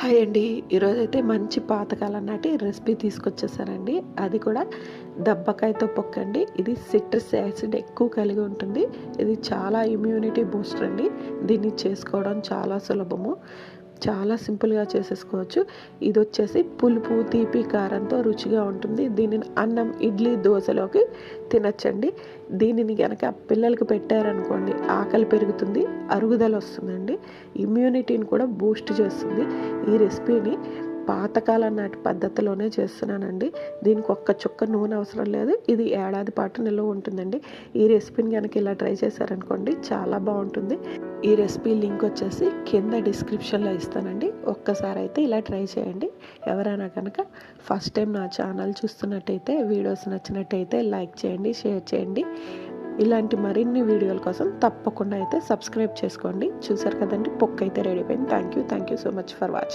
Hi అండి. ఈరోజైతే మంచి పాతకాలం నాటి రెసిపీ తీసుకొచ్చేసానండి. అది కూడా దబ్బకాయతో పక్కండి. ఇది సిట్రస్ యాసిడ్ ఎక్కువ కలిగి ఉంటుంది. ఇది చాలా ఇమ్యూనిటీ బూస్టర్ అండి. దీన్ని చేసుకోవడం చాలా సులభము. చాలా సింపుల్గా చేసేసుకోవచ్చు. ఇది వచ్చేసి పులుపు, తీపి, కారంతో రుచిగా ఉంటుంది. దీనిని అన్నం, ఇడ్లీ, దోశలోకి తినచ్చండి. దీనిని కనుక పిల్లలకి పెట్టారనుకోండి ఆకలి పెరుగుతుంది, అరుగుదల వస్తుందండి, ఇమ్యూనిటీని కూడా బూస్ట్ చేస్తుంది. ఈ రెసిపీని పాతకాలం నాటి పద్ధతిలోనే చేస్తున్నానండి. దీనికి ఒక్క చుక్క నూనె అవసరం లేదు. ఇది ఏడాది పాటు నిల్వ ఉంటుందండి. ఈ రెసిపీని కనుక ఇలా ట్రై చేశారనుకోండి చాలా బాగుంటుంది. ఈ రెసిపీ లింక్ వచ్చేసి కింద డిస్క్రిప్షన్లో ఇస్తానండి. ఒక్కసారి అయితే ఇలా ట్రై చేయండి. ఎవరైనా కనుక ఫస్ట్ టైం నా ఛానల్ చూస్తున్నట్టయితే, వీడియోస్ నచ్చినట్టయితే లైక్ చేయండి, షేర్ చేయండి. ఇలాంటి మరిన్ని వీడియోల కోసం తప్పకుండా అయితే సబ్స్క్రైబ్ చేసుకోండి. చూసారు కదండి, పొక్కు అయితే రెడీ అయిపోయింది. Thank you so much for watching.